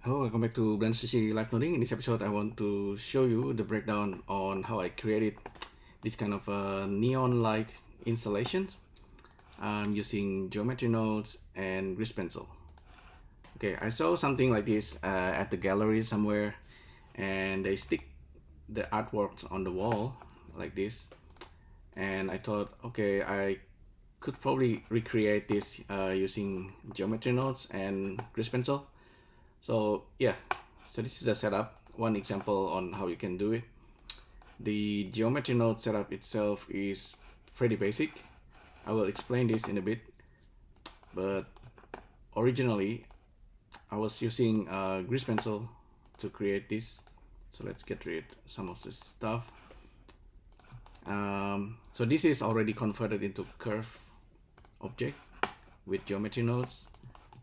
Hello, welcome back to Blend CC Live Noding. In this episode, I want to show you the breakdown on how I created this kind of neon light installations using geometry nodes and grease pencil. Okay, I saw something like this at the gallery somewhere, and they stick the artwork on the wall like this, and I thought, okay, I could probably recreate this using geometry nodes and grease pencil. So yeah, so this is the setup, one example on how you can do it. The geometry node setup itself is pretty basic. I will explain this in a bit, but originally I was using grease pencil to create this. So let's get rid of some of this stuff. So this is already converted into curve object with geometry nodes,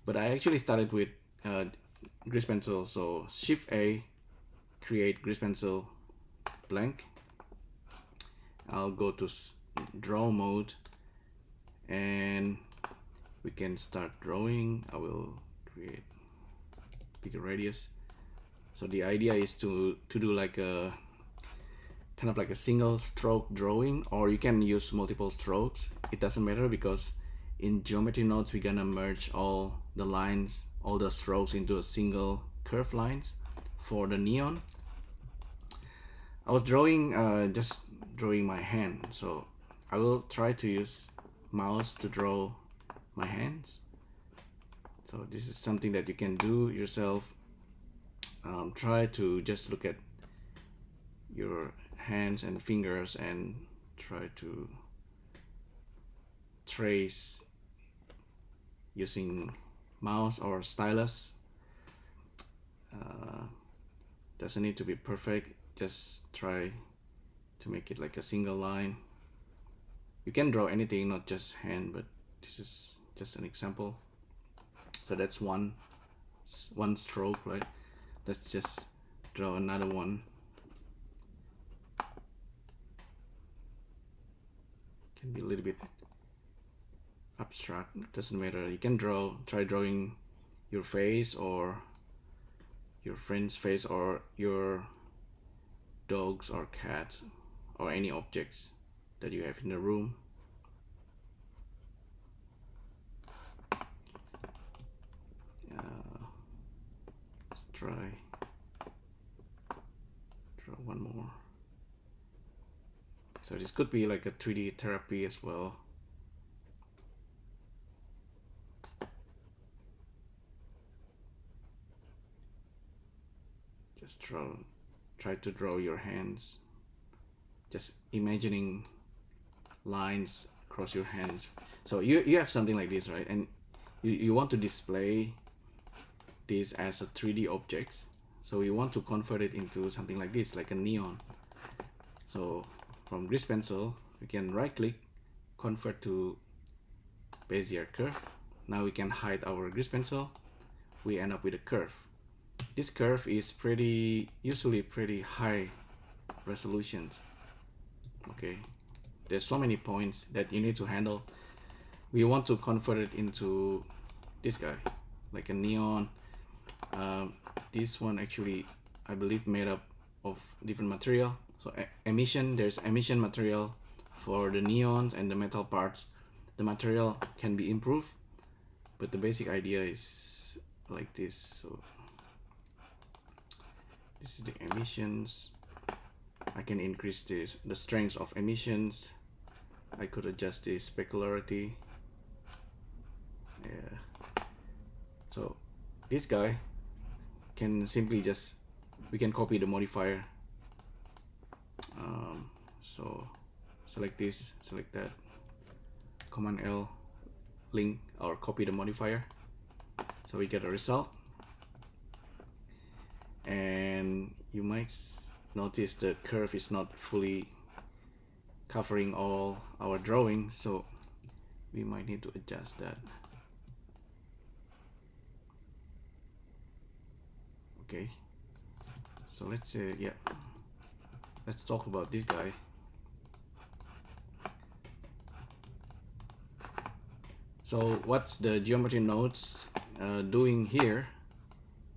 but I actually started with grease pencil. So Shift A, create grease pencil blank. I'll go to draw mode and we can start drawing. I will create bigger radius. So the idea is to do like a kind of like a single stroke drawing, or you can use multiple strokes. It doesn't matter, because in geometry nodes we're gonna merge all the lines, all the strokes into a single curve lines for the neon. I was drawing just drawing my hand, so I will try to use mouse to draw my hands. So this is something that you can do yourself. Try to just look at your hands and fingers and try to trace using mouse or stylus. Doesn't need to be perfect, just try to make it like a single line. You can draw anything, not just hand, but this is just an example. So that's one stroke, right? Let's just draw another one. Can be a little bit abstract, doesn't matter. You can try drawing your face or your friend's face or your dogs or cats or any objects that you have in the room. Let's draw one more. So this could be like a 3D therapy as well. Just try to draw your hands, just imagining lines across your hands. So you have something like this, right? And you want to display this as a 3D objects. So you want to convert it into something like this, like a neon. So from grease pencil, we can right click, convert to Bezier curve. Now we can hide our grease pencil. We end up with a curve. This curve is usually pretty high resolutions. Okay, there's so many points that you need to handle. We want to convert it into this guy, like a neon. This one actually, I believe, made up of different material. So there's emission material for the neons and the metal parts. The material can be improved, but the basic idea is like this. So this is the emissions. I can increase the strength of emissions. I could adjust the specularity. Yeah. So this guy can simply we can copy the modifier. So select this, select that, Command L, link or copy the modifier. So we get a result. And you might notice the curve is not fully covering all our drawing, so we might need to adjust that. Okay, so let's say, yeah, let's talk about this guy. So what's the geometry nodes doing here?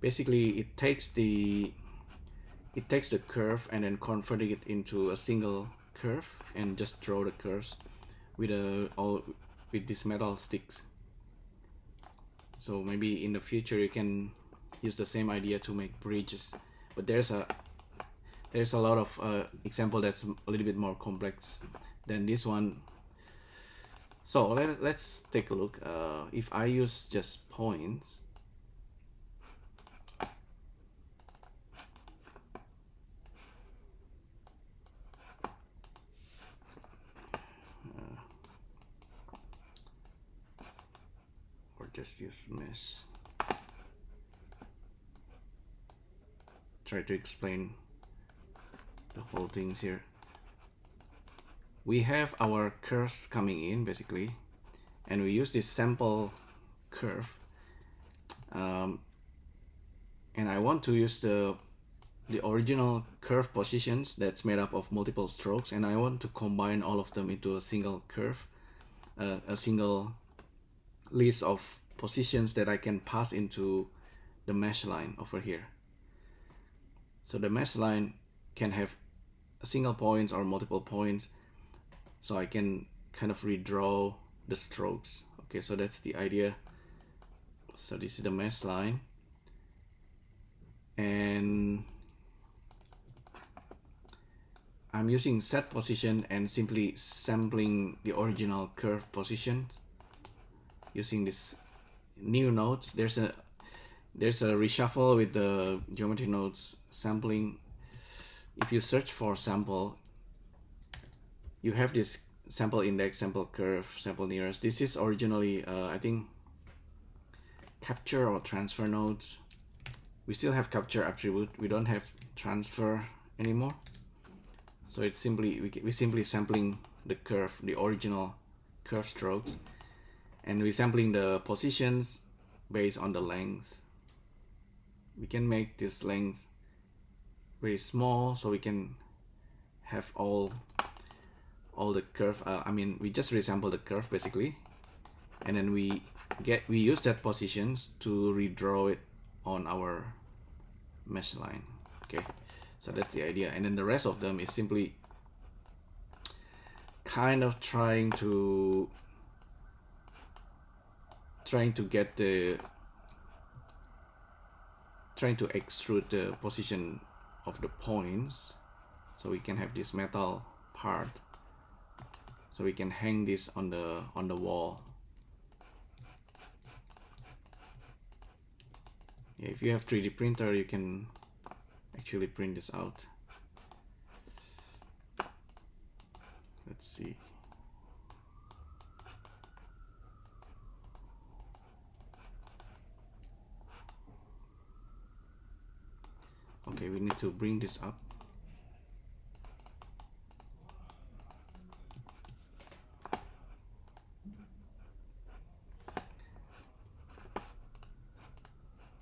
basically it takes the curve and then converting it into a single curve and just draw the curves with with these metal sticks. So maybe in the future you can use the same idea to make bridges, but there's a lot of example that's a little bit more complex than this one. So let's take a look. If I use just points, or just use mesh. Try to explain the whole things here. We have our curves coming in basically, and we use this sample curve, and I want to use the original curve positions that's made up of multiple strokes, and I want to combine all of them into a single curve, a single list of positions that I can pass into the mesh line over here. So the mesh line can have a single point or multiple points, so I can kind of redraw the strokes. Okay, so that's the idea. So this is the mesh line, and I'm using set position and simply sampling the original curve position using this new nodes. There's a reshuffle with the geometry nodes sampling. If you search for sample, you have this sample index, sample curve, sample nearest. This is originally I think capture or transfer nodes. We still have capture attribute, we don't have transfer anymore. So it's simply we simply sampling the curve, the original curve strokes, and we're sampling the positions based on the length. We can make this length very small so we can have all the curve. I mean, we just resample the curve basically, and then we use that positions to redraw it on our mesh line. Okay, so that's the idea, and then the rest of them is simply kind of trying to extrude the position of the points, so we can have this metal part, so we can hang this on the wall. Yeah, if you have 3D printer, you can actually print this out. Let's see. Okay, we need to bring this up.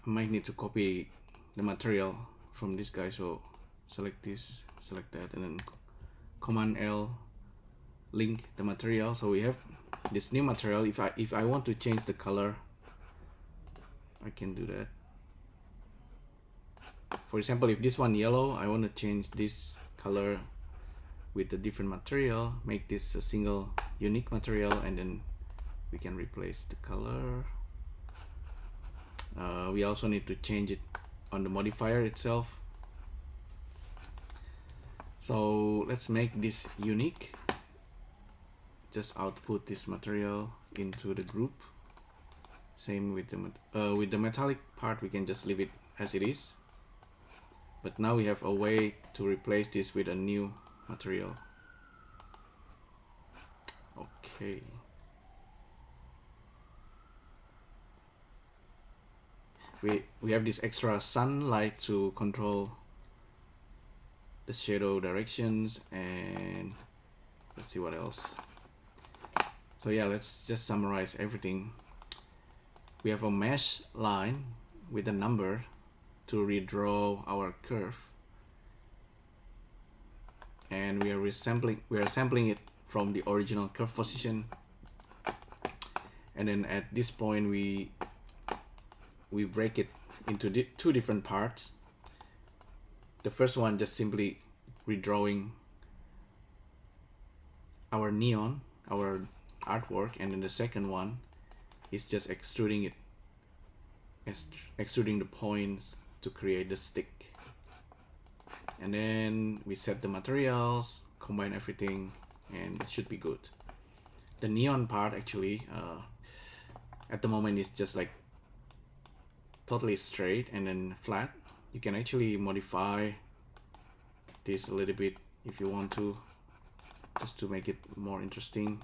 I might need to copy the material from this guy, so select this, select that, and then Command L, link the material. So we have this new material. If I want to change the color, I can do that. For example, if this one yellow, I want to change this color with a different material, make this a single unique material, and then we can replace the color. We also need to change it on the modifier itself. So let's make this unique. Just output this material into the group. Same with the metallic part, we can just leave it as it is. But now we have a way to replace this with a new material. Okay. We have this extra sunlight to control the shadow directions, and let's see what else. So yeah, let's just summarize everything. We have a mesh line with a number to redraw our curve, and we are sampling it from the original curve position, and then at this point we break it into two different parts. The first one just simply redrawing our neon, our artwork, and then the second one is just extruding it, extruding the points to create the stick. And then we set the materials, combine everything, and it should be good. The neon part actually at the moment is just like totally straight and then flat. You can actually modify this a little bit if you want to, just to make it more interesting.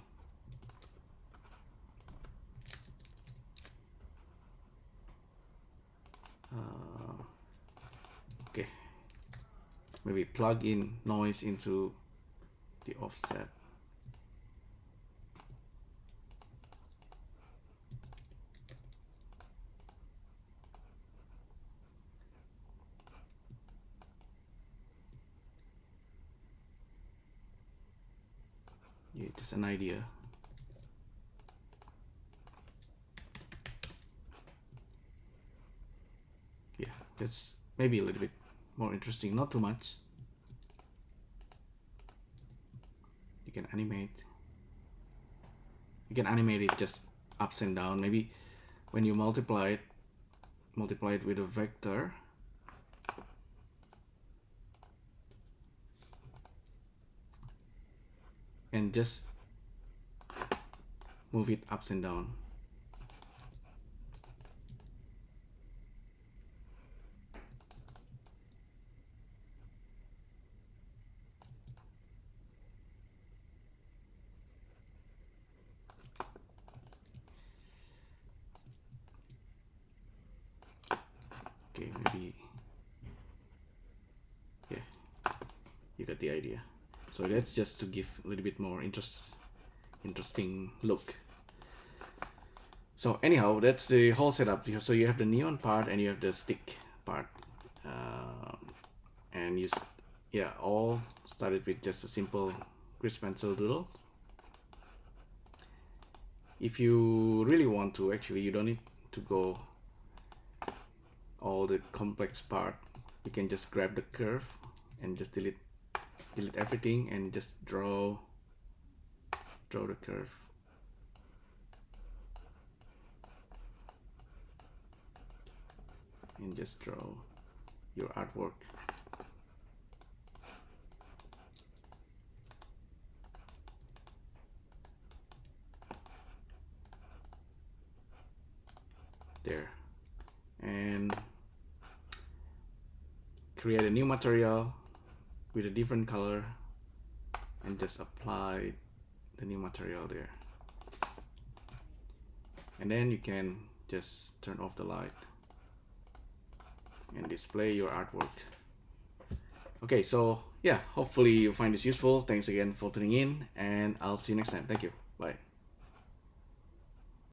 Okay, maybe plug in noise into the offset. Yeah, just an idea. Yeah, that's maybe a little bit more interesting, not too much. You can animate it just ups and down. Maybe when you multiply it with a vector, and just move it ups and down. Okay, maybe, yeah, you got the idea. So that's just to give a little bit more interesting look. So anyhow, that's the whole setup. So you have the neon part and you have the stick part, and you all started with just a simple grease pencil doodle. If you really want to, actually you don't need to go all the complex part. You can just grab the curve and just delete everything and just draw the curve. And just draw your artwork. There. And create a new material with a different color and just apply the new material there. And then you can just turn off the light and display your artwork. Okay, so yeah, hopefully you find this useful. Thanks again for tuning in, and I'll see you next time. Thank you. Bye.